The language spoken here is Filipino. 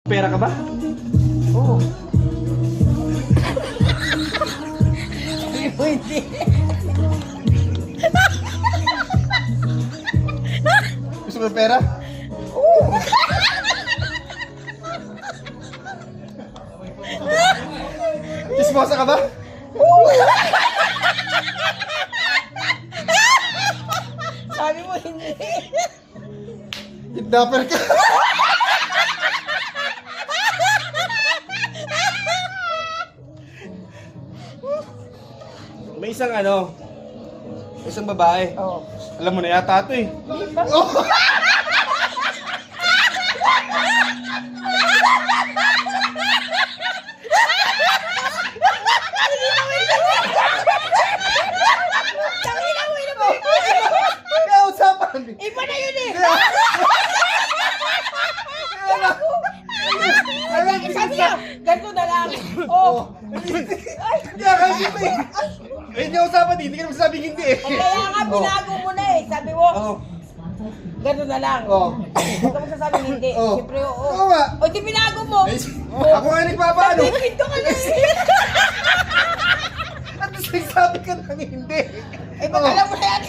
Pera ka ba? Oo. Pwede. Gusto mo ng pera? Chismosa ka ba? Sabi mo hindi. Kidnapper ka. May isang isang babae. Oo. Alam mo na yata ito eh. Di ba? Tangina mo yun ba? Kaya usapan. Iba na yun eh. Sabi niya, ganito na lang. Oh. Ay, Kaya kasi ito eh. Hindi usapan eh. Hindi ka naman sabing hindi eh. kaya nga binago mo na eh. Sabi mo, Oo. ganito na lang. Oo. Huwag ka masasabing hindi. Oo. Siyempre, oo. Oo nga. O, di binago mo. Ako nga nagpapaano. Sabi, pinto ka na eh. At least nagsabi ka ng hindi. Eh, ba't alam mo na yan?